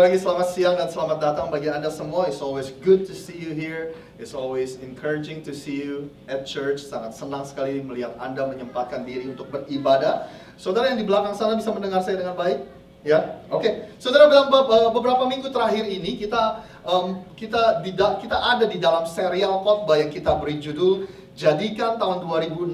lagi selamat siang dan selamat datang bagi Anda semua. It's always good to see you here. It's always encouraging to see you at church. Sangat senang sekali melihat Anda menyempatkan diri untuk beribadah. Saudara yang di belakang sana bisa mendengar saya dengan baik? Ya, oke. Saudara, dalam beberapa minggu terakhir ini kita ada di dalam serial khotbah yang kita beri judul Jadikan tahun 2016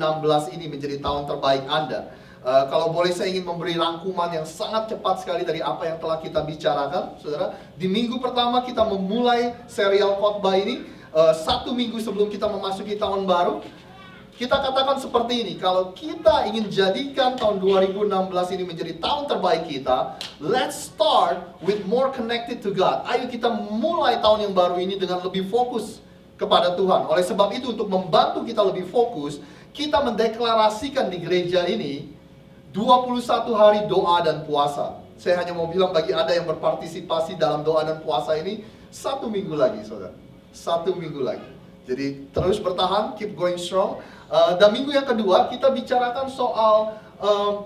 ini menjadi tahun terbaik Anda. Kalau boleh saya ingin memberi rangkuman yang sangat cepat sekali dari apa yang telah kita bicarakan, saudara. Di minggu pertama kita memulai serial khotbah ini, 1 minggu sebelum kita memasuki tahun baru. Kita katakan seperti ini, kalau kita ingin jadikan tahun 2016 ini menjadi tahun terbaik kita, let's start with more connected to God. Ayo kita mulai tahun yang baru ini dengan lebih fokus kepada Tuhan. Oleh sebab itu, untuk membantu kita lebih fokus, kita mendeklarasikan di gereja ini 21 hari doa dan puasa. Saya hanya mau bilang bagi Anda yang berpartisipasi dalam doa dan puasa ini, 1 minggu lagi, saudara. 1 minggu lagi. Jadi terus bertahan, keep going strong. Dan minggu yang kedua kita bicarakan soal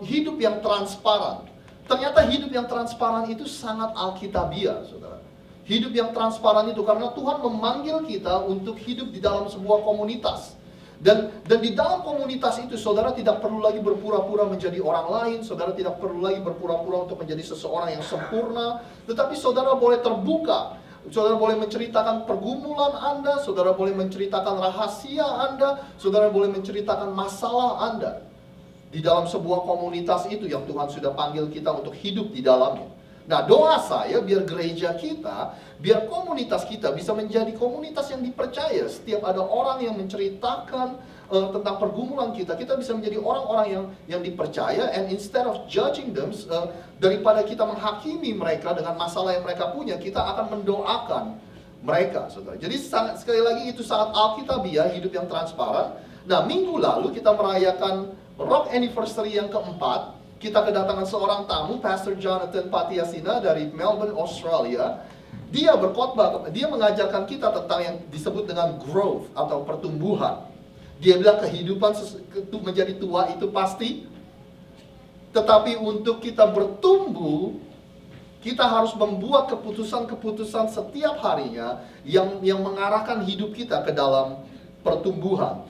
hidup yang transparan. Ternyata hidup yang transparan itu sangat alkitabiah, saudara. Hidup yang transparan itu karena Tuhan memanggil kita untuk hidup di dalam sebuah komunitas. Dan di dalam komunitas itu saudara tidak perlu lagi berpura-pura menjadi orang lain. Saudara tidak perlu lagi berpura-pura untuk menjadi seseorang yang sempurna. Tetapi saudara boleh terbuka. Saudara boleh menceritakan pergumulan Anda. Saudara boleh menceritakan rahasia Anda. Saudara boleh menceritakan masalah Anda. Di dalam sebuah komunitas itu yang Tuhan sudah panggil kita untuk hidup di dalamnya. Nah, doa saya biar gereja kita, biar komunitas kita bisa menjadi komunitas yang dipercaya. Setiap ada orang yang menceritakan tentang pergumulan kita, kita bisa menjadi orang-orang yang dipercaya. And instead of judging them, daripada kita menghakimi mereka dengan masalah yang mereka punya, kita akan mendoakan mereka, saudara. Jadi sekali lagi itu sangat alkitabiah, hidup yang transparan. Nah, minggu lalu kita merayakan Rock Anniversary yang keempat. Kita kedatangan seorang tamu, Pastor Jonathan Patiasina dari Melbourne, Australia. Dia berkhotbah, dia mengajarkan kita tentang yang disebut dengan growth atau pertumbuhan. Dia bilang kehidupan menjadi tua itu pasti, tetapi untuk kita bertumbuh, kita harus membuat keputusan-keputusan setiap harinya yang mengarahkan hidup kita ke dalam pertumbuhan.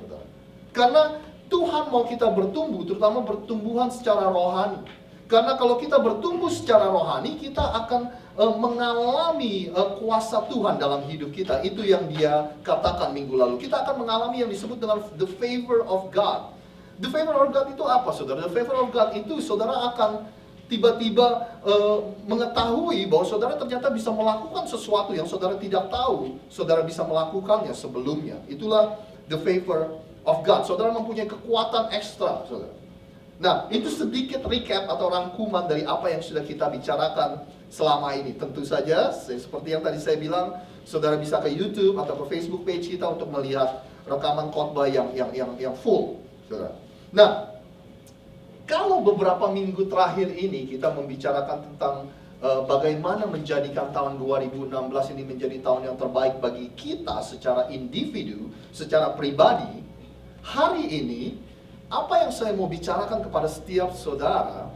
Karena Tuhan mau kita bertumbuh, terutama pertumbuhan secara rohani. Karena kalau kita bertumbuh secara rohani, kita akan mengalami kuasa Tuhan dalam hidup kita. Itu yang dia katakan minggu lalu. Kita akan mengalami yang disebut dengan the favor of God. The favor of God itu apa, saudara? The favor of God itu saudara akan tiba-tiba mengetahui bahwa saudara ternyata bisa melakukan sesuatu yang saudara tidak tahu. Saudara bisa melakukannya sebelumnya. Itulah the favor of God. Saudara mempunyai kekuatan ekstra, saudara. Nah, itu sedikit recap atau rangkuman dari apa yang sudah kita bicarakan selama ini. Tentu saja, seperti yang tadi saya bilang, saudara bisa ke YouTube atau ke Facebook page kita untuk melihat rekaman khotbah yang full, saudara. Nah, kalau beberapa minggu terakhir ini kita membicarakan tentang bagaimana menjadikan tahun 2016 ini menjadi tahun yang terbaik bagi kita secara individu, secara pribadi. Hari ini, apa yang saya mau bicarakan kepada setiap saudara,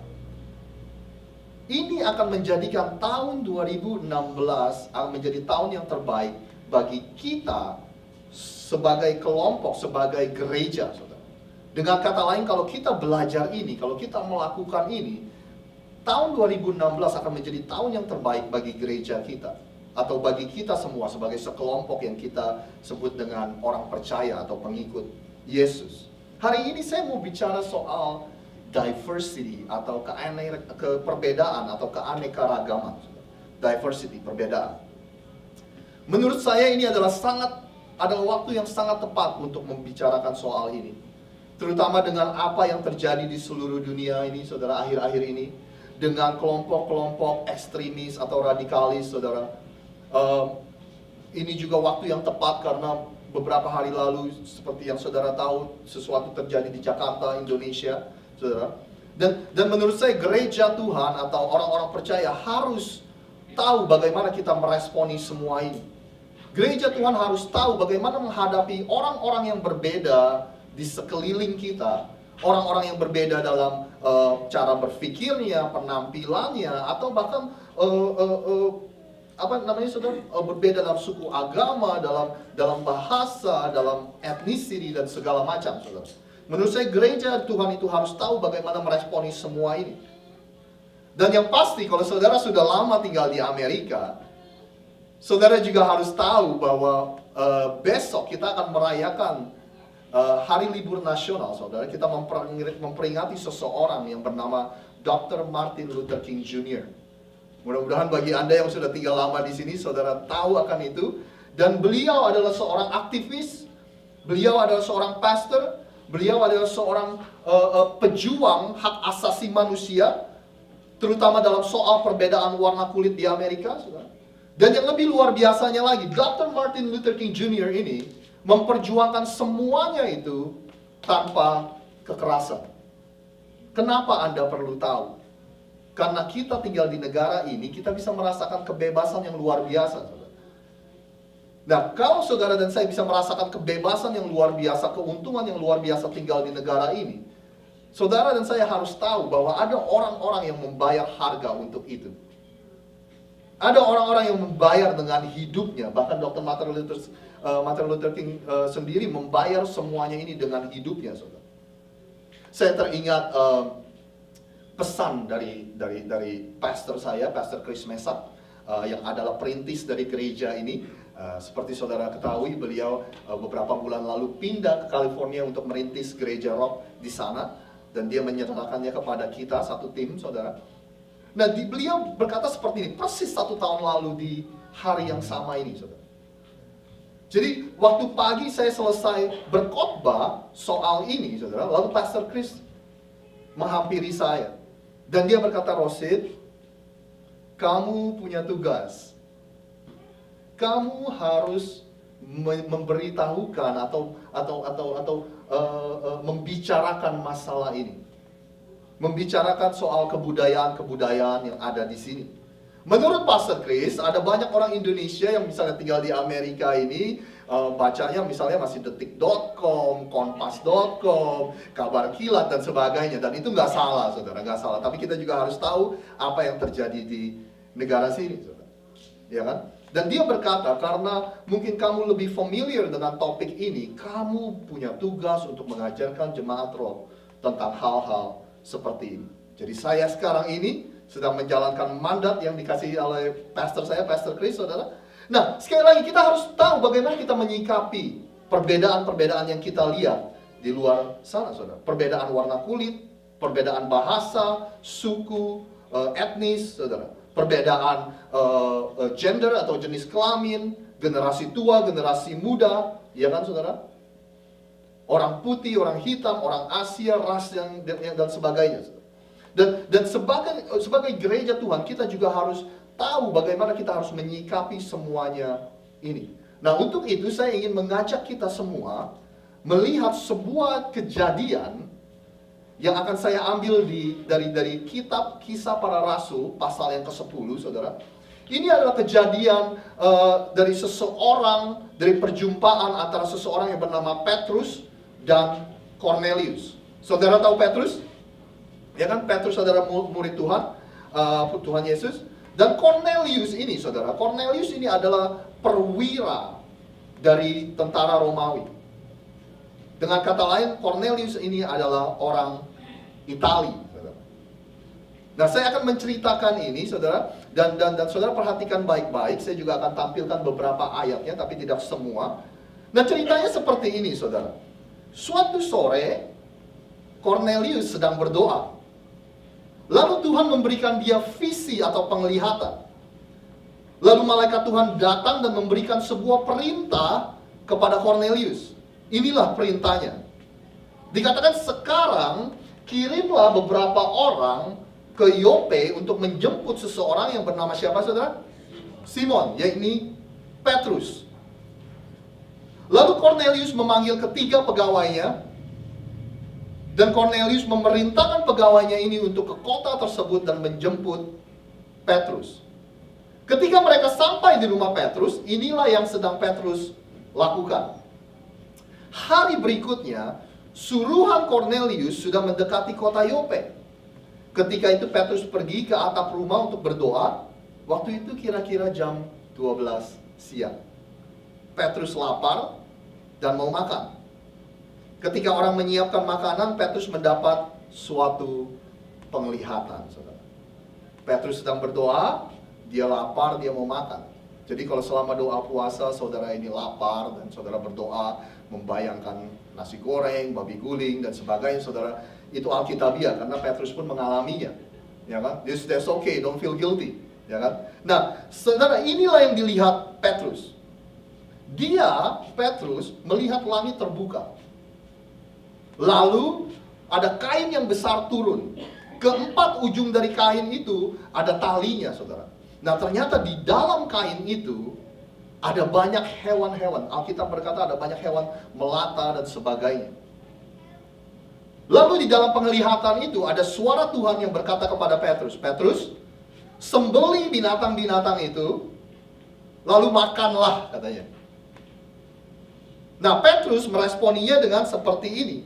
ini akan menjadikan tahun 2016 akan menjadi tahun yang terbaik bagi kita sebagai kelompok, sebagai gereja, saudara. Dengan kata lain, kalau kita belajar ini, kalau kita melakukan ini, tahun 2016 akan menjadi tahun yang terbaik bagi gereja kita. Atau bagi kita semua sebagai sekelompok yang kita sebut dengan orang percaya atau pengikut Yesus. Hari ini saya mau bicara soal diversity atau perbedaan atau keanekaragaman. Diversity, perbedaan. Menurut saya ini adalah waktu yang sangat tepat untuk membicarakan soal ini. Terutama dengan apa yang terjadi di seluruh dunia ini, saudara, akhir-akhir ini. Dengan kelompok-kelompok ekstremis atau radikalis, saudara. Ini juga waktu yang tepat karena beberapa hari lalu, seperti yang saudara tahu, sesuatu terjadi di Jakarta, Indonesia, saudara. Dan menurut saya gereja Tuhan atau orang-orang percaya harus tahu bagaimana kita meresponi semua ini. Gereja Tuhan harus tahu bagaimana menghadapi orang-orang yang berbeda di sekeliling kita. Orang-orang yang berbeda dalam cara berpikirnya, penampilannya, atau bahkan apa namanya saudara, berbeda dalam suku agama, dalam bahasa, dalam etnisiti dan segala macam saudara. Menurut saya gereja Tuhan itu harus tahu bagaimana meresponi semua ini. Dan yang pasti kalau saudara sudah lama tinggal di Amerika, saudara juga harus tahu bahwa besok kita akan merayakan hari libur nasional saudara. Kita memperingati seseorang yang bernama Dr. Martin Luther King Jr. Mudah-mudahan bagi Anda yang sudah tinggal lama di sini, saudara tahu akan itu. Dan beliau adalah seorang aktivis, beliau adalah seorang pastor, beliau adalah seorang pejuang hak asasi manusia, terutama dalam soal perbedaan warna kulit di Amerika, saudara. Dan yang lebih luar biasanya lagi, Dr. Martin Luther King Jr. ini memperjuangkan semuanya itu tanpa kekerasan. Kenapa Anda perlu tahu? Karena kita tinggal di negara ini, kita bisa merasakan kebebasan yang luar biasa, saudara. Nah, kalau saudara dan saya bisa merasakan kebebasan yang luar biasa, keuntungan yang luar biasa tinggal di negara ini, saudara dan saya harus tahu bahwa ada orang-orang yang membayar harga untuk itu. Ada orang-orang yang membayar dengan hidupnya. Bahkan Dr. Martin Luther King sendiri membayar semuanya ini dengan hidupnya, saudara. Saya teringat pesan dari pastor saya, Pastor Chris Mesak, yang adalah perintis dari gereja ini. Seperti saudara ketahui, beliau beberapa bulan lalu pindah ke California untuk merintis gereja rock di sana, dan dia menyerahkannya kepada kita, satu tim, saudara. Nah, beliau berkata seperti ini, persis 1 tahun lalu di hari yang sama ini, saudara. Jadi, waktu pagi saya selesai berkhotbah soal ini, saudara, lalu Pastor Chris menghampiri saya. Dan dia berkata, Rosid, kamu punya tugas. Kamu harus memberitahukan atau membicarakan masalah ini. Membicarakan soal kebudayaan yang ada di sini. Menurut Pastor Chris, ada banyak orang Indonesia yang misalnya tinggal di Amerika ini, bacanya misalnya masih detik.com, kompas.com, kabar kilat dan sebagainya. Dan itu nggak salah, saudara, nggak salah. Tapi kita juga harus tahu apa yang terjadi di negara sini, saudara. Ya kan? Dan dia berkata, karena mungkin kamu lebih familiar dengan topik ini, kamu punya tugas untuk mengajarkan jemaat roh tentang hal-hal seperti ini. Jadi saya sekarang ini sedang menjalankan mandat yang dikasih oleh pastor saya, Pastor Chris, saudara. Nah, sekali lagi kita harus tahu bagaimana kita menyikapi perbedaan-perbedaan yang kita lihat di luar sana, saudara. Perbedaan warna kulit, perbedaan bahasa, suku, etnis, saudara. Perbedaan gender atau jenis kelamin, generasi tua, generasi muda, ya kan, saudara? Orang putih, orang hitam, orang Asia, ras dan sebagainya. Dan sebagai gereja Tuhan, kita juga harus tahu bagaimana kita harus menyikapi semuanya ini. Nah, untuk itu saya ingin mengajak kita semua melihat sebuah kejadian yang akan saya ambil dari kitab Kisah Para Rasul pasal yang ke-10, saudara. Ini adalah kejadian dari seseorang, dari perjumpaan antara seseorang yang bernama Petrus dan Cornelius. Saudara tahu Petrus? Ya kan, Petrus adalah murid Tuhan, Tuhan Yesus. Dan Cornelius ini, saudara, Cornelius ini adalah perwira dari tentara Romawi. Dengan kata lain, Cornelius ini adalah orang Itali, saudara. Nah, saya akan menceritakan ini, saudara, dan saudara perhatikan baik-baik. Saya juga akan tampilkan beberapa ayatnya, tapi tidak semua. Nah, ceritanya seperti ini, saudara. Suatu sore, Cornelius sedang berdoa. Lalu Tuhan memberikan dia visi atau penglihatan. Lalu malaikat Tuhan datang dan memberikan sebuah perintah kepada Cornelius. Inilah perintahnya. Dikatakan sekarang, kirimlah beberapa orang ke Yope untuk menjemput seseorang yang bernama siapa, saudara? Simon, yakni Petrus. Lalu Cornelius memanggil ketiga pegawainya, dan Cornelius memerintahkan pegawainya ini untuk ke kota tersebut dan menjemput Petrus. Ketika mereka sampai di rumah Petrus, inilah yang sedang Petrus lakukan. Hari berikutnya, suruhan Cornelius sudah mendekati kota Yope. Ketika itu Petrus pergi ke atap rumah untuk berdoa. Waktu itu kira-kira jam 12 siang. Petrus lapar dan mau makan. Ketika orang menyiapkan makanan, Petrus mendapat suatu penglihatan, saudara. Petrus sedang berdoa, dia lapar, dia mau makan. Jadi kalau selama doa puasa, saudara ini lapar dan saudara berdoa, membayangkan nasi goreng, babi guling, dan sebagainya, saudara, itu alkitabiah karena Petrus pun mengalaminya. Ya kan? That's okay, don't feel guilty. Ya kan? Nah, saudara, inilah yang dilihat Petrus. Petrus melihat langit terbuka. Lalu ada kain yang besar turun. Keempat ujung dari kain itu ada talinya, saudara. Nah, ternyata di dalam kain itu ada banyak hewan-hewan. Alkitab berkata ada banyak hewan melata dan sebagainya. Lalu di dalam penglihatan itu ada suara Tuhan yang berkata kepada Petrus, Petrus, sembelih binatang-binatang itu, lalu makanlah, katanya. Nah, Petrus meresponinya dengan seperti ini.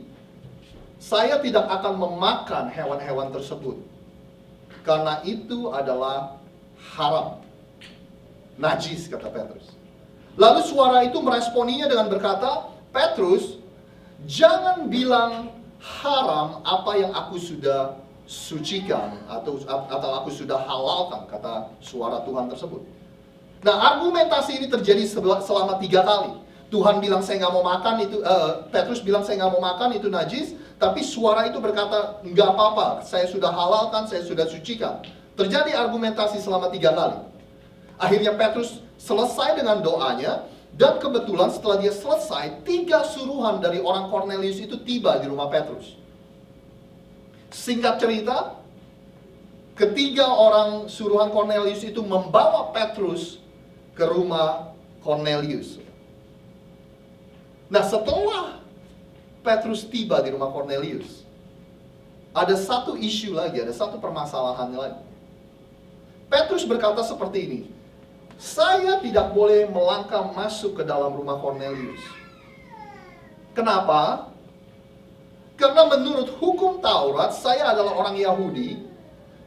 Saya tidak akan memakan hewan-hewan tersebut, karena itu adalah haram, najis, kata Petrus. Lalu suara itu meresponinya dengan berkata, Petrus, jangan bilang haram apa yang aku sudah sucikan atau aku sudah halalkan, kata suara Tuhan tersebut. Nah, argumentasi ini terjadi selama 3 kali. Tuhan bilang saya nggak mau makan itu, Petrus bilang saya nggak mau makan itu najis, tapi suara itu berkata nggak apa-apa, saya sudah halalkan, saya sudah sucikan. Terjadi argumentasi selama 3 kali. Akhirnya Petrus selesai dengan doanya, dan kebetulan setelah dia selesai, 3 suruhan dari orang Kornelius itu tiba di rumah Petrus. Singkat cerita, ketiga orang suruhan Kornelius itu membawa Petrus ke rumah Kornelius. Nah, setelah Petrus tiba di rumah Kornelius, ada satu isu lagi, ada satu permasalahan lagi. Petrus berkata seperti ini, saya tidak boleh melangkah masuk ke dalam rumah Kornelius. Kenapa? Karena menurut hukum Taurat, saya adalah orang Yahudi,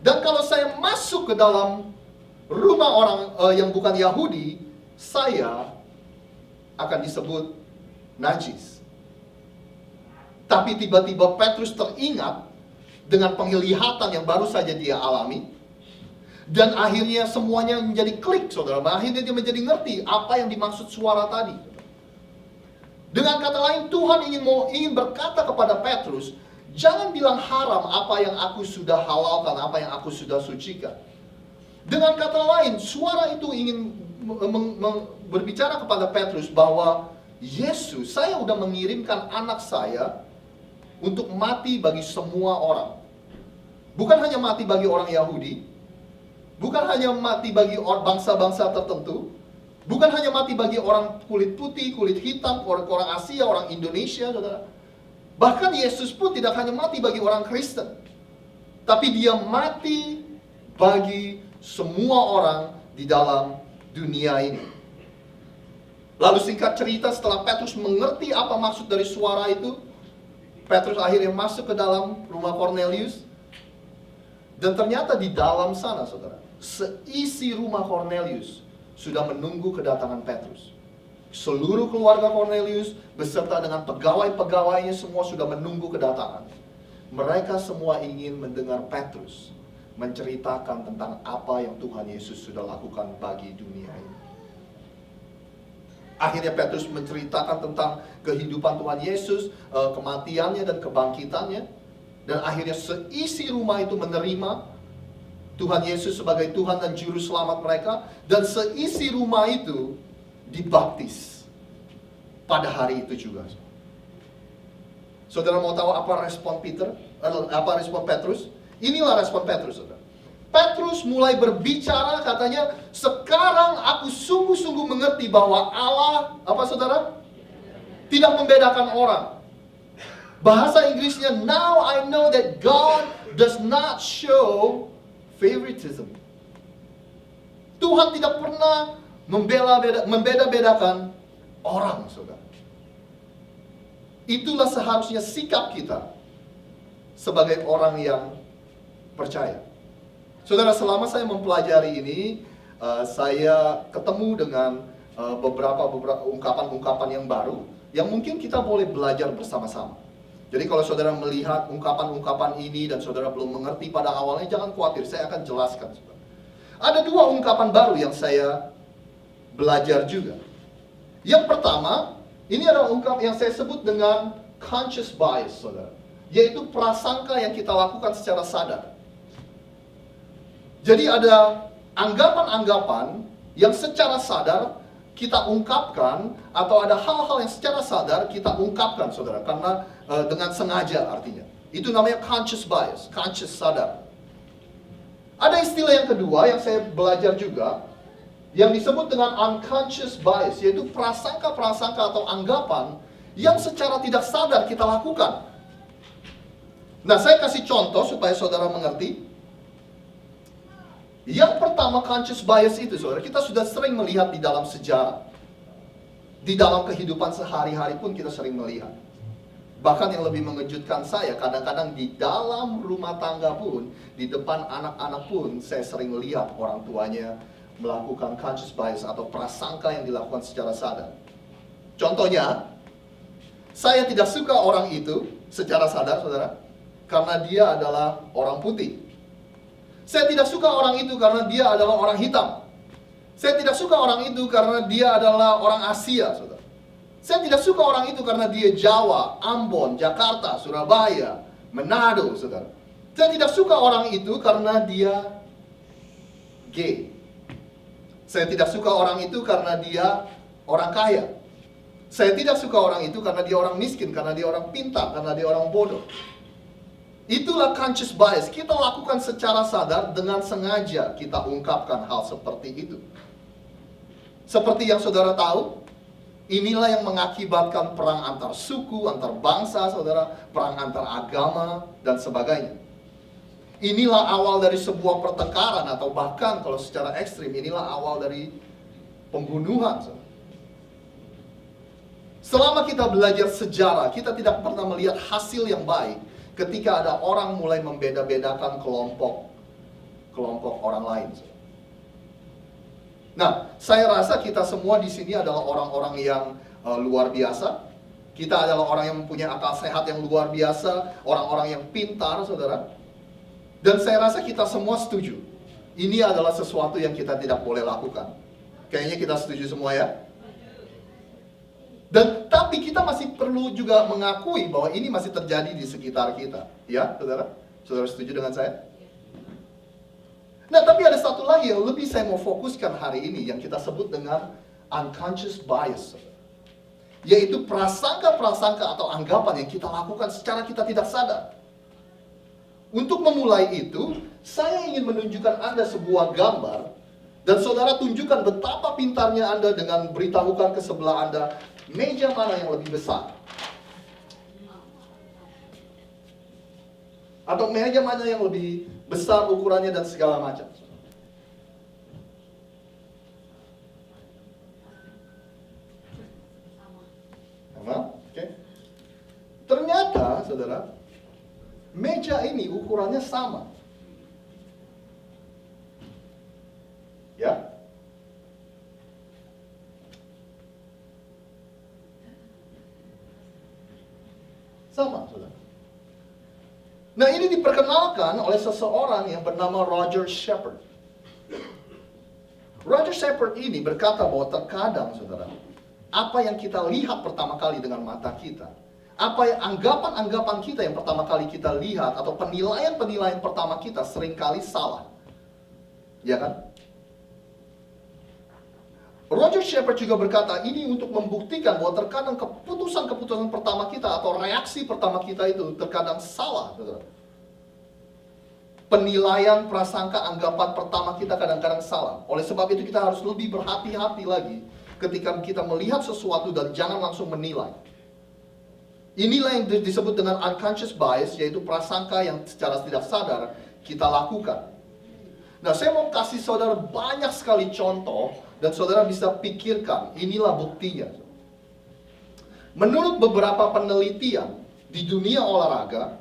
dan kalau saya masuk ke dalam rumah orang yang bukan Yahudi, saya akan disebut najis. Tapi tiba-tiba Petrus teringat dengan penglihatan yang baru saja dia alami, dan akhirnya semuanya menjadi klik, saudara. Akhirnya dia menjadi ngerti apa yang dimaksud suara tadi. Dengan kata lain, Tuhan ingin berkata kepada Petrus, jangan bilang haram apa yang aku sudah halalkan, apa yang aku sudah sucikan. Dengan kata lain, suara itu ingin berbicara kepada Petrus bahwa Yesus, saya sudah mengirimkan anak saya untuk mati bagi semua orang. Bukan hanya mati bagi orang Yahudi, bukan hanya mati bagi bangsa-bangsa tertentu, bukan hanya mati bagi orang kulit putih, kulit hitam, orang Asia, orang Indonesia, saudara. Bahkan Yesus pun tidak hanya mati bagi orang Kristen, tapi dia mati bagi semua orang di dalam dunia ini. Lalu singkat cerita, setelah Petrus mengerti apa maksud dari suara itu, Petrus akhirnya masuk ke dalam rumah Kornelius. Dan ternyata di dalam sana, saudara, seisi rumah Kornelius sudah menunggu kedatangan Petrus. Seluruh keluarga Kornelius beserta dengan pegawai-pegawainya semua sudah menunggu kedatangan. Mereka semua ingin mendengar Petrus menceritakan tentang apa yang Tuhan Yesus sudah lakukan bagi dunia ini. Akhirnya Petrus menceritakan tentang kehidupan Tuhan Yesus, kematiannya dan kebangkitannya. Dan akhirnya seisi rumah itu menerima Tuhan Yesus sebagai Tuhan dan Juru Selamat mereka. Dan seisi rumah itu dibaptis pada hari itu juga. Saudara mau tahu apa respon Petrus? Inilah respon Petrus, saudara. Petrus mulai berbicara, katanya, sekarang aku sungguh-sungguh mengerti bahwa Allah, apa saudara? Tidak membedakan orang. Bahasa Inggrisnya, now I know that God does not show favoritism. Tuhan tidak pernah membeda-bedakan orang, saudara. Itulah seharusnya sikap kita sebagai orang yang percaya. Saudara, selama saya mempelajari ini, saya ketemu dengan beberapa ungkapan-ungkapan yang baru yang mungkin kita boleh belajar bersama-sama. Jadi kalau saudara melihat ungkapan-ungkapan ini dan saudara belum mengerti pada awalnya, jangan khawatir, saya akan jelaskan. Ada dua ungkapan baru yang saya belajar juga. Yang pertama, ini adalah ungkapan yang saya sebut dengan conscious bias, saudara. Yaitu prasangka yang kita lakukan secara sadar. Jadi ada anggapan-anggapan yang secara sadar kita ungkapkan, atau ada hal-hal yang secara sadar kita ungkapkan, saudara, karena dengan sengaja artinya. Itu namanya conscious bias, conscious sadar. Ada istilah yang kedua yang saya belajar juga, yang disebut dengan unconscious bias, yaitu prasangka-prasangka atau anggapan yang secara tidak sadar kita lakukan. Nah, saya kasih contoh supaya saudara mengerti. Yang pertama, conscious bias itu, saudara, kita sudah sering melihat di dalam sejarah. Di dalam kehidupan sehari-hari pun kita sering melihat. Bahkan yang lebih mengejutkan saya, kadang-kadang di dalam rumah tangga pun, di depan anak-anak pun, saya sering lihat orang tuanya melakukan conscious bias atau prasangka yang dilakukan secara sadar. Contohnya, saya tidak suka orang itu secara sadar, saudara, karena dia adalah orang putih. Saya tidak suka orang itu karena dia adalah orang hitam. Saya tidak suka orang itu karena dia adalah orang Asia, saudara. Saya tidak suka orang itu karena dia Jawa, Ambon, Jakarta, Surabaya, Manado, saudara. Saya tidak suka orang itu karena dia gay. Saya tidak suka orang itu karena dia orang kaya. Saya tidak suka orang itu karena dia orang miskin, karena dia orang pintar, karena dia orang bodoh. Itulah conscious bias. Kita lakukan secara sadar, dengan sengaja kita ungkapkan hal seperti itu. Seperti yang saudara tahu, inilah yang mengakibatkan perang antar suku, antar bangsa, saudara, perang antar agama, dan sebagainya. Inilah awal dari sebuah pertengkaran, atau bahkan kalau secara ekstrim, inilah awal dari pembunuhan, saudara. Selama kita belajar sejarah, kita tidak pernah melihat hasil yang baik ketika ada orang mulai membeda-bedakan kelompok orang lain. Nah, saya rasa kita semua di sini adalah orang-orang yang luar biasa. Kita adalah orang yang mempunyai akal sehat yang luar biasa, orang-orang yang pintar, saudara. Dan saya rasa kita semua setuju. Ini adalah sesuatu yang kita tidak boleh lakukan. Kayaknya kita setuju semua, ya? Dan tapi kita masih perlu juga mengakui bahwa ini masih terjadi di sekitar kita. Ya, saudara? Saudara setuju dengan saya? Nah, tapi ada satu lagi yang lebih saya mau fokuskan hari ini, yang kita sebut dengan unconscious bias. Yaitu prasangka-prasangka atau anggapan yang kita lakukan secara kita tidak sadar. Untuk memulai itu, saya ingin menunjukkan Anda sebuah gambar, dan saudara tunjukkan betapa pintarnya Anda dengan beritahukan ke sebelah Anda, meja mana yang lebih besar? Atau meja mana yang lebih besar ukurannya dan segala macam. Sama? Oke. Ternyata, saudara, meja ini ukurannya sama. Ya. Sama, saudara. Nah, ini diperkenalkan oleh seseorang yang bernama Roger Shepard. Roger Shepard ini berkata bahwa terkadang, saudara, apa yang kita lihat pertama kali dengan mata kita, apa yang anggapan-anggapan kita yang pertama kali kita lihat, atau penilaian-penilaian pertama kita seringkali salah. Ya kan? Roger Shepard juga berkata ini untuk membuktikan bahwa terkadang keputusan-keputusan pertama kita atau reaksi pertama kita itu terkadang salah. Penilaian, prasangka, anggapan pertama kita kadang-kadang salah. Oleh sebab itu kita harus lebih berhati-hati lagi ketika kita melihat sesuatu dan jangan langsung menilai. Inilah yang disebut dengan unconscious bias, yaitu prasangka yang secara tidak sadar kita lakukan. Nah, saya mau kasih saudara banyak sekali contoh, dan saudara bisa pikirkan, inilah buktinya. Menurut beberapa penelitian di dunia olahraga,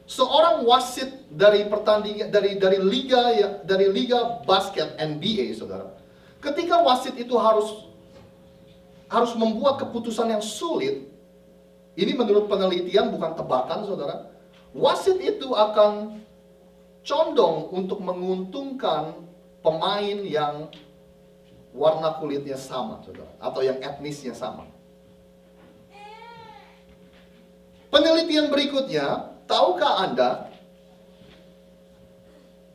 Seorang wasit dari pertandingan dari liga basket NBA, saudara. Ketika wasit itu harus membuat keputusan yang sulit, ini menurut penelitian bukan tebakan, saudara. Wasit itu akan condong untuk menguntungkan pemain yang warna kulitnya sama, saudara, atau yang etnisnya sama. Penelitian berikutnya, tahukah Anda,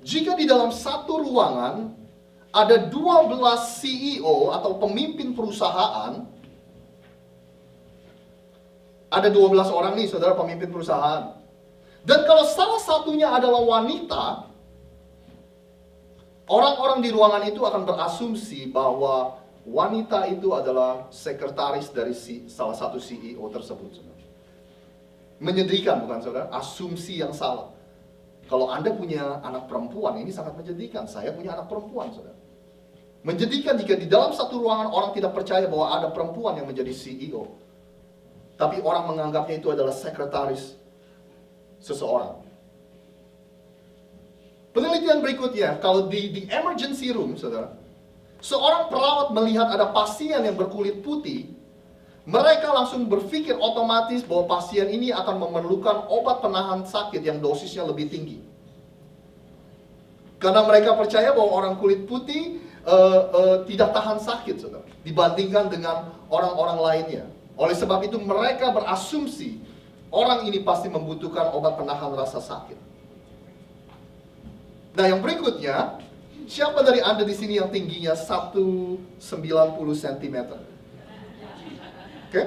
jika di dalam satu ruangan ada 12 CEO atau pemimpin perusahaan, ada 12 orang nih, saudara, pemimpin perusahaan. Dan kalau salah satunya adalah wanita, orang-orang di ruangan itu akan berasumsi bahwa wanita itu adalah sekretaris dari salah satu CEO tersebut, saudara. Menyedihkan, bukan, saudara? Asumsi yang salah. Kalau Anda punya anak perempuan, ini sangat menyedihkan. Saya punya anak perempuan, saudara. Menjadikan jika di dalam satu ruangan orang tidak percaya bahwa ada perempuan yang menjadi CEO, tapi orang menganggapnya itu adalah sekretaris seseorang. Penelitian berikutnya, kalau di emergency room, saudara, seorang perawat melihat ada pasien yang berkulit putih, mereka langsung berpikir otomatis bahwa pasien ini akan memerlukan obat penahan sakit yang dosisnya lebih tinggi. Karena mereka percaya bahwa orang kulit putih tidak tahan sakit, saudara, dibandingkan dengan orang-orang lainnya. Oleh sebab itu mereka berasumsi orang ini pasti membutuhkan obat penahan rasa sakit. Nah, yang berikutnya, siapa dari Anda di sini yang tingginya 190 cm? Oke?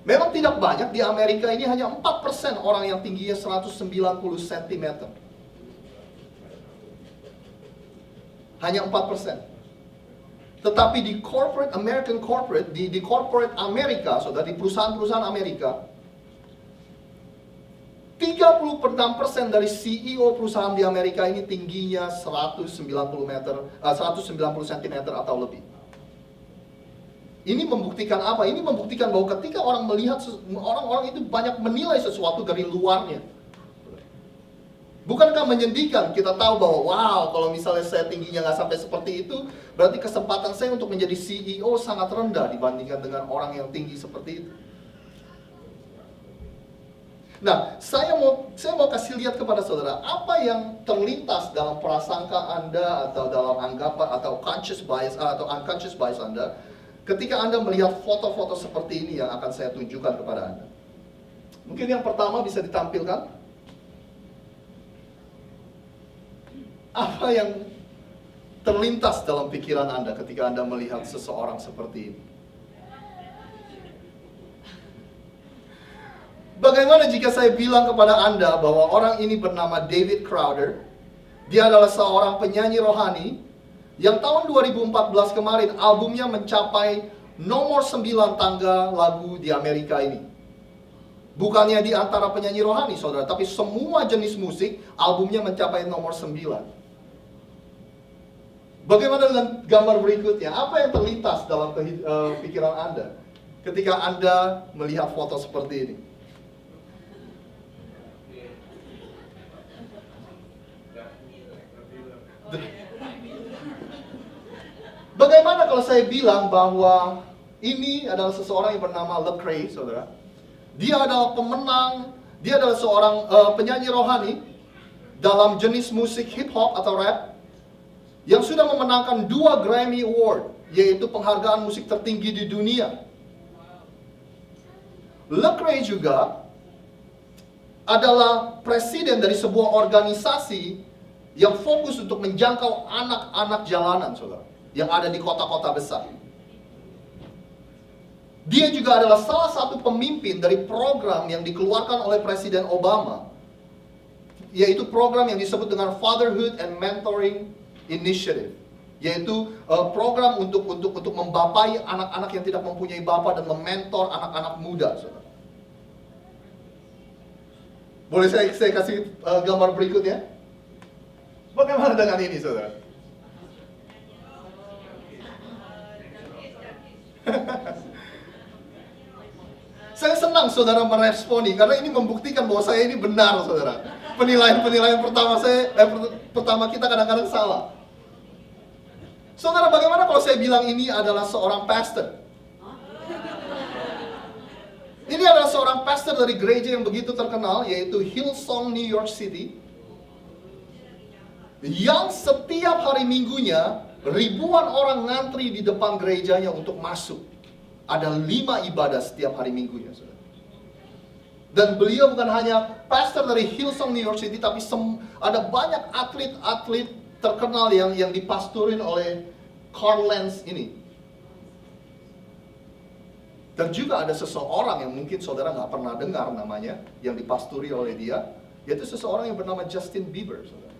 Memang tidak banyak, di Amerika ini hanya 4% orang yang tingginya 190 cm. Hanya 4%. Tetapi di American corporate, di corporate Amerika, saudara, di perusahaan-perusahaan Amerika, 36% dari CEO perusahaan di Amerika ini tingginya 190 cm atau lebih. Ini membuktikan apa? Ini membuktikan bahwa ketika orang melihat, orang-orang itu banyak menilai sesuatu dari luarnya. Bukankah menyedihkan kita tahu bahwa wow, kalau misalnya saya tingginya nggak sampai seperti itu, berarti kesempatan saya untuk menjadi CEO sangat rendah dibandingkan dengan orang yang tinggi seperti itu. Nah, saya mau kasih lihat kepada saudara apa yang terlintas dalam prasangka Anda atau dalam anggapan atau conscious bias atau unconscious bias Anda ketika Anda melihat foto-foto seperti ini yang akan saya tunjukkan kepada Anda. Mungkin yang pertama bisa ditampilkan. Apa yang terlintas dalam pikiran Anda ketika Anda melihat seseorang seperti ini? Bagaimana jika saya bilang kepada Anda bahwa orang ini bernama David Crowder? Dia adalah seorang penyanyi rohani yang tahun 2014 kemarin albumnya mencapai nomor 9 tangga lagu di Amerika ini. Bukannya di antara penyanyi rohani, saudara, tapi semua jenis musik albumnya mencapai nomor 9. Bagaimana dengan gambar berikutnya? Apa yang terlintas dalam pikiran Anda ketika Anda melihat foto seperti ini? Bagaimana kalau saya bilang bahwa ini adalah seseorang yang bernama Lecrae, saudara? Dia adalah pemenang, dia adalah seorang penyanyi rohani dalam jenis musik hip hop atau rap yang sudah memenangkan 2 Grammy Award, yaitu penghargaan musik tertinggi di dunia. Lecrae juga adalah presiden dari sebuah organisasi yang fokus untuk menjangkau anak-anak jalanan, saudara, yang ada di kota-kota besar. Dia juga adalah salah satu pemimpin dari program yang dikeluarkan oleh Presiden Obama, yaitu program yang disebut dengan Fatherhood and Mentoring Initiative, yaitu program untuk membapai anak-anak yang tidak mempunyai bapak dan mementor anak-anak muda, saudara. Boleh saya kasih gambar berikutnya? Bagaimana dengan ini, saudara? Saya senang saudara meresponi, karena ini membuktikan bahwa saya ini benar, saudara. Penilaian pertama kita kadang-kadang salah. Saudara, bagaimana kalau saya bilang ini adalah seorang pastor? Ini adalah seorang pastor dari gereja yang begitu terkenal, yaitu Hillsong New York City, yang setiap hari Minggunya ribuan orang ngantri di depan gerejanya untuk masuk. Ada 5 ibadah setiap hari Minggunya, saudara. Dan beliau bukan hanya pastor dari Hillsong New York City, tapi ada banyak atlet-atlet terkenal yang dipastorin oleh Carl Lentz ini. Dan juga ada seseorang yang mungkin saudara nggak pernah dengar namanya, yang dipasturi oleh dia, yaitu seseorang yang bernama Justin Bieber, saudara.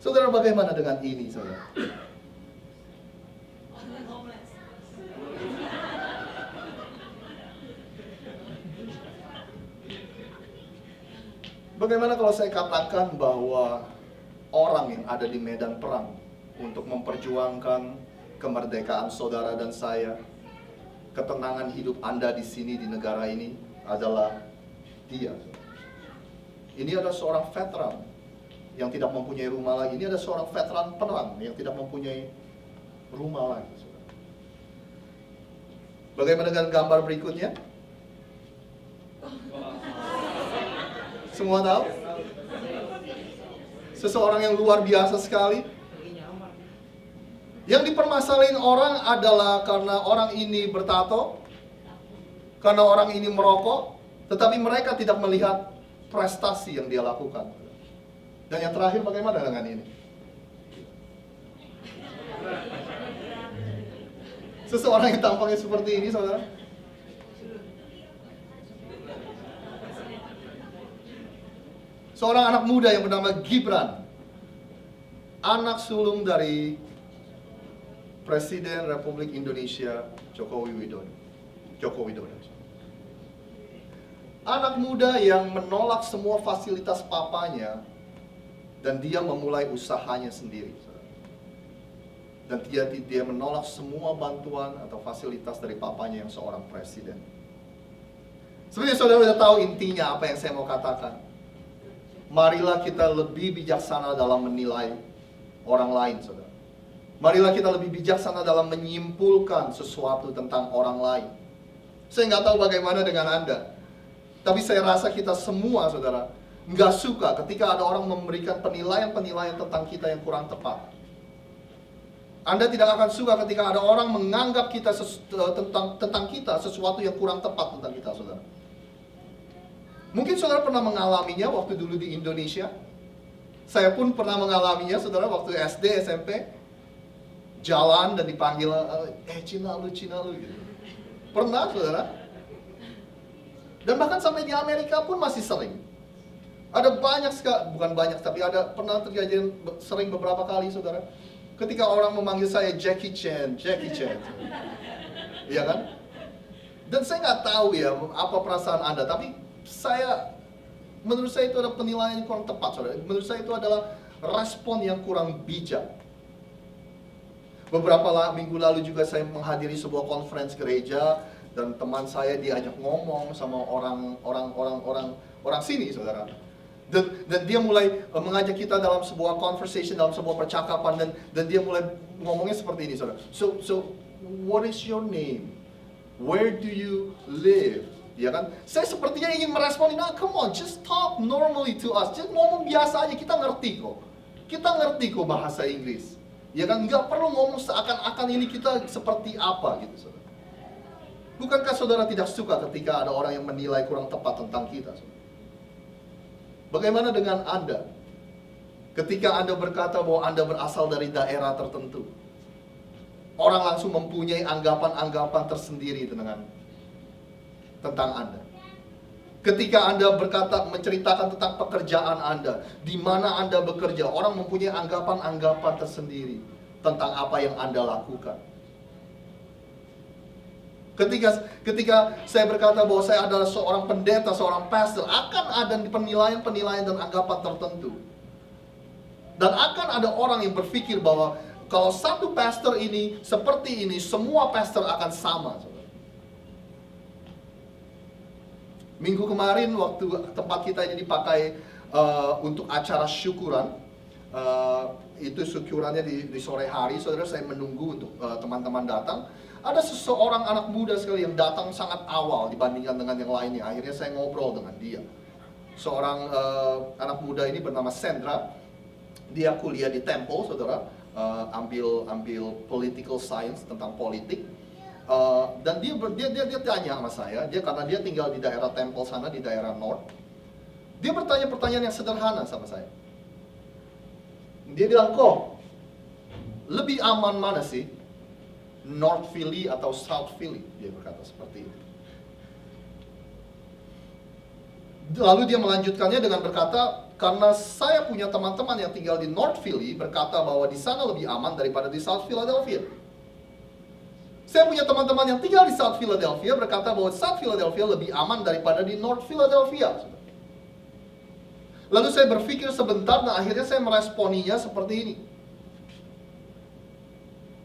Saudara, bagaimana dengan ini, saudara? Bagaimana kalau saya katakan bahwa orang yang ada di medan perang untuk memperjuangkan kemerdekaan saudara dan saya, ketenangan hidup Anda di sini, di negara ini, adalah dia. Ini adalah seorang veteran yang tidak mempunyai rumah lagi. Ini adalah seorang veteran perang yang tidak mempunyai rumah lagi. Bagaimana dengan gambar berikutnya? Semua tahu? Seseorang yang luar biasa sekali. Yang dipermasalahin orang adalah karena orang ini bertato, karena orang ini merokok, tetapi mereka tidak melihat prestasi yang dia lakukan. Dan yang terakhir, bagaimana dengan ini? Seseorang yang tampaknya seperti ini, saudara. Seorang anak muda yang bernama Gibran, anak sulung dari Presiden Republik Indonesia Joko Widodo. Anak muda yang menolak semua fasilitas papanya dan dia memulai usahanya sendiri. Dan dia menolak semua bantuan atau fasilitas dari papanya yang seorang presiden. Sebenarnya saudara sudah tahu intinya apa yang saya mau katakan. Marilah kita lebih bijaksana dalam menilai orang lain, saudara. Marilah kita lebih bijaksana dalam menyimpulkan sesuatu tentang orang lain. Saya nggak tahu bagaimana dengan Anda, tapi saya rasa kita semua, saudara, nggak suka ketika ada orang memberikan penilaian-penilaian tentang kita yang kurang tepat. Anda tidak akan suka ketika ada orang menganggap kita tentang kita sesuatu yang kurang tepat tentang kita, saudara. Mungkin saudara pernah mengalaminya waktu dulu di Indonesia. Saya pun pernah mengalaminya, saudara, waktu SD, SMP. Jalan dan dipanggil, Cina lu gitu. Pernah, saudara. Dan bahkan sampai di Amerika pun masih sering. Ada banyak sekali, bukan banyak, tapi pernah terjadi sering beberapa kali, saudara. Ketika orang memanggil saya Jackie Chan. Iya kan? Dan saya nggak tahu ya apa perasaan Anda, tapi menurut saya itu adalah penilaian yang kurang tepat, saudara. Menurut saya itu adalah respon yang kurang bijak. Beberapa minggu lalu juga saya menghadiri sebuah conference gereja dan teman saya diajak ngomong sama orang sini, saudara. Dan dia mulai mengajak kita dalam sebuah conversation, dalam sebuah percakapan, dan dia mulai ngomongnya seperti ini, saudara. So what is your name? Where do you live? Ya kan? Saya sepertinya ingin merespon, nah come on, just talk normally to us. Just ngomong biasa aja, kita ngerti kok. Kita ngerti kok bahasa Inggris. Ya kan? Nggak perlu ngomong seakan-akan ini kita seperti apa gitu, saudara. Bukankah saudara tidak suka ketika ada orang yang menilai kurang tepat tentang kita, saudara? Bagaimana dengan Anda? Ketika Anda berkata bahwa Anda berasal dari daerah tertentu, orang langsung mempunyai anggapan-anggapan tersendiri tentang Anda. Ketika Anda menceritakan tentang pekerjaan Anda, di mana Anda bekerja, orang mempunyai anggapan-anggapan tersendiri tentang apa yang Anda lakukan. Ketika saya berkata bahwa saya adalah seorang pendeta, seorang pastor, akan ada penilaian-penilaian dan anggapan tertentu. Dan akan ada orang yang berpikir bahwa kalau satu pastor ini seperti ini, semua pastor akan sama. Saudara. Minggu kemarin waktu tempat kita ini dipakai untuk acara syukuran, itu syukurannya di sore hari, saudara, saya menunggu untuk teman-teman datang. Ada seseorang anak muda sekali yang datang sangat awal dibandingkan dengan yang lainnya. Akhirnya saya ngobrol dengan dia. Seorang anak muda ini bernama Sandra. Dia kuliah di Temple, saudara, ambil political science, tentang politik. Dan dia tanya sama saya, karena dia tinggal di daerah Temple sana, di daerah North. Dia bertanya pertanyaan yang sederhana sama saya. Dia bilang, kok lebih aman mana sih? North Philly atau South Philly? Dia berkata seperti itu. Lalu dia melanjutkannya dengan berkata, karena saya punya teman-teman yang tinggal di North Philly berkata bahwa di sana lebih aman daripada di South Philadelphia. Saya punya teman-teman yang tinggal di South Philadelphia berkata bahwa South Philadelphia lebih aman daripada di North Philadelphia. Lalu saya berpikir sebentar dan akhirnya saya meresponinya seperti ini.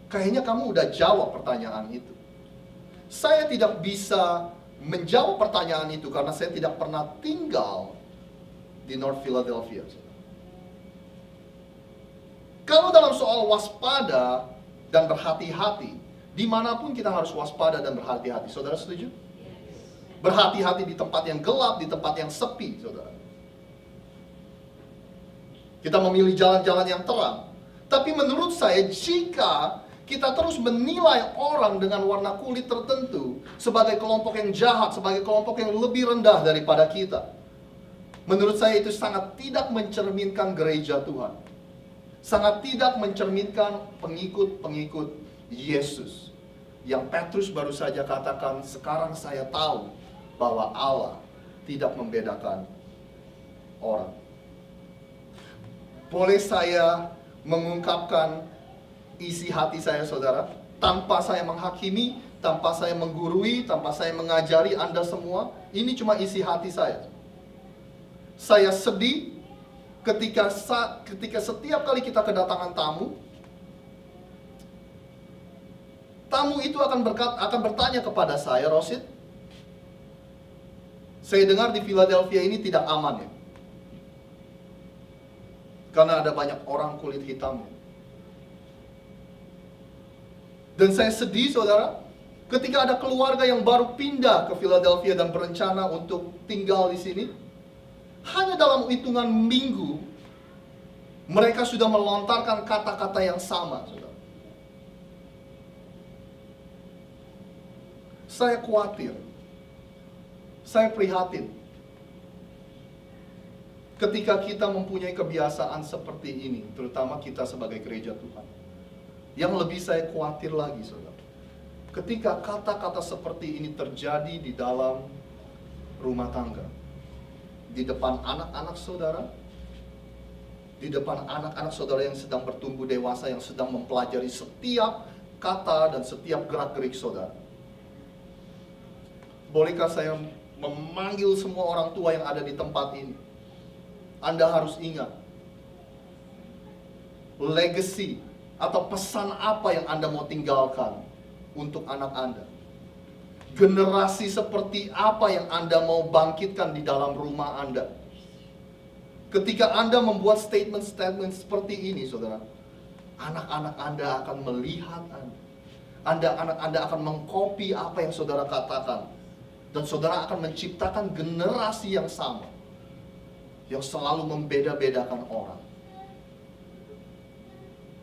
Kayaknya kamu udah jawab pertanyaan itu. Saya tidak bisa menjawab pertanyaan itu karena saya tidak pernah tinggal di North Philadelphia. Kalau dalam soal waspada dan berhati-hati, dimanapun kita harus waspada dan berhati-hati. Saudara setuju? Berhati-hati di tempat yang gelap, di tempat yang sepi, saudara. Kita memilih jalan-jalan yang terang. Tapi menurut saya, jika kita terus menilai orang dengan warna kulit tertentu sebagai kelompok yang jahat, sebagai kelompok yang lebih rendah daripada kita, menurut saya itu sangat tidak mencerminkan gereja Tuhan. Sangat tidak mencerminkan pengikut-pengikut Yesus. Yang Petrus baru saja katakan, sekarang saya tahu bahwa Allah tidak membedakan orang. Boleh saya mengungkapkan isi hati saya, saudara, tanpa saya menghakimi, tanpa saya menggurui, tanpa saya mengajari Anda semua. Ini cuma isi hati saya. Saya sedih ketika setiap kali kita kedatangan tamu itu akan bertanya kepada saya, Rosid, saya dengar di Philadelphia ini tidak aman ya, karena ada banyak orang kulit hitam. Dan saya sedih, saudara, ketika ada keluarga yang baru pindah ke Philadelphia dan berencana untuk tinggal di sini. Hanya dalam hitungan minggu, mereka sudah melontarkan kata-kata yang sama, saudara. Saya khawatir, saya prihatin ketika kita mempunyai kebiasaan seperti ini, terutama kita sebagai gereja Tuhan. Yang lebih saya khawatir lagi, saudara, ketika kata-kata seperti ini terjadi di dalam rumah tangga, di depan anak-anak saudara, di depan anak-anak saudara yang sedang bertumbuh dewasa, yang sedang mempelajari setiap kata dan setiap gerak-gerik saudara. Bolehkah saya memanggil semua orang tua yang ada di tempat ini? Anda harus ingat, legacy atau pesan apa yang Anda mau tinggalkan untuk anak Anda. Generasi seperti apa yang Anda mau bangkitkan di dalam rumah Anda. Ketika Anda membuat statement-statement seperti ini, saudara, anak-anak Anda akan melihat Anda. Anak Anda akan mengkopi apa yang saudara katakan. Dan saudara akan menciptakan generasi yang sama, yang selalu membeda-bedakan orang.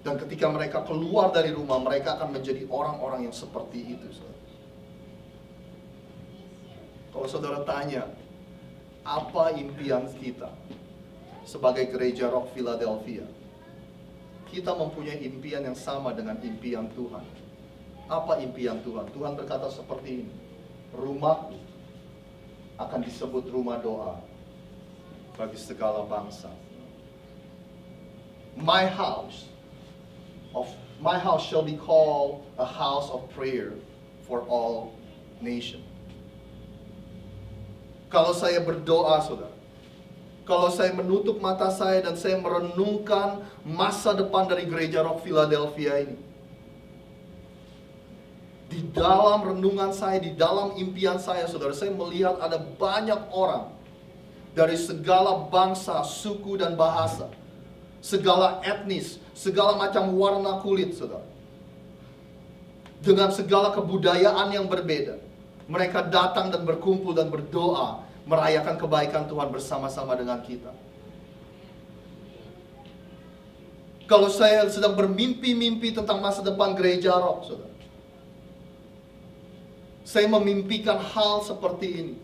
Dan ketika mereka keluar dari rumah, mereka akan menjadi orang-orang yang seperti itu, saudara. Kalau saudara tanya, apa impian kita sebagai gereja Rock Philadelphia? Kita mempunyai impian yang sama dengan impian Tuhan. Apa impian Tuhan? Tuhan berkata seperti ini, rumahku akan disebut rumah doa bagi segala bangsa. My house shall be called a house of prayer for all nations. Kalau saya berdoa, saudara, Kalau saya menutup mata saya dan saya merenungkan masa depan dari Gereja Rock Philadelphia ini, di dalam renungan saya, di dalam impian saya, saudara, saya melihat ada banyak orang dari segala bangsa, suku, dan bahasa, segala etnis, segala macam warna kulit, saudara, dengan segala kebudayaan yang berbeda. Mereka datang dan berkumpul dan berdoa, merayakan kebaikan Tuhan bersama-sama dengan kita. Kalau saya sedang bermimpi-mimpi tentang masa depan Gereja Rock, saudara, saya memimpikan hal seperti ini,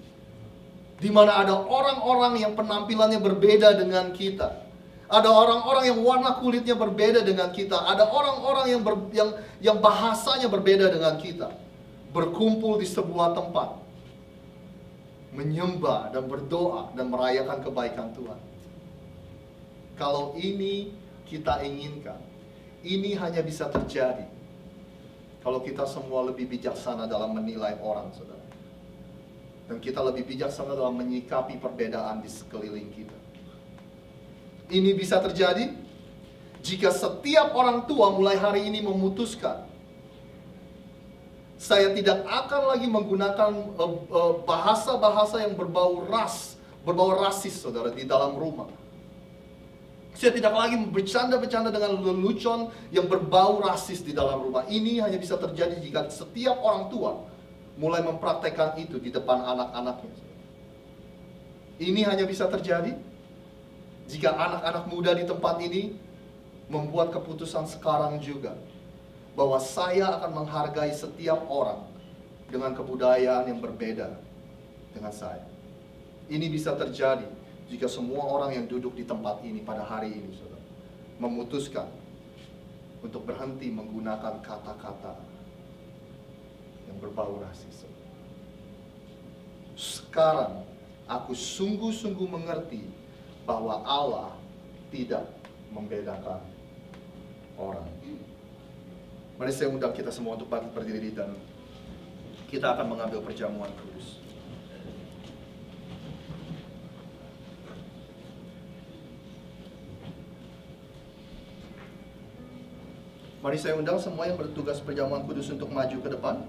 di mana ada orang-orang yang penampilannya berbeda dengan kita. Ada orang-orang yang warna kulitnya berbeda dengan kita. Ada orang-orang yang bahasanya berbeda dengan kita. Berkumpul di sebuah tempat, menyembah dan berdoa dan merayakan kebaikan Tuhan. Kalau ini kita inginkan, ini hanya bisa terjadi kalau kita semua lebih bijaksana dalam menilai orang, saudara. Dan kita lebih bijaksana dalam menyikapi perbedaan di sekeliling kita. Ini bisa terjadi jika setiap orang tua mulai hari ini memutuskan, saya tidak akan lagi menggunakan bahasa-bahasa yang berbau rasis, saudara, di dalam rumah. Saya tidak lagi bercanda-bercanda dengan lelucon yang berbau rasis di dalam rumah. Ini hanya bisa terjadi jika setiap orang tua mulai mempraktekkan itu di depan anak-anaknya. Ini hanya bisa terjadi jika anak-anak muda di tempat ini membuat keputusan sekarang juga, bahwa saya akan menghargai setiap orang dengan kebudayaan yang berbeda dengan saya. Ini bisa terjadi jika semua orang yang duduk di tempat ini pada hari ini, saudara, memutuskan untuk berhenti menggunakan kata-kata yang berbau rasis. Sekarang aku sungguh-sungguh mengerti bahwa Allah tidak membedakan orang. Mari saya undang kita semua untuk bangkit berdiri dan kita akan mengambil perjamuan kudus. Mari saya undang semua yang bertugas perjamuan kudus untuk maju ke depan.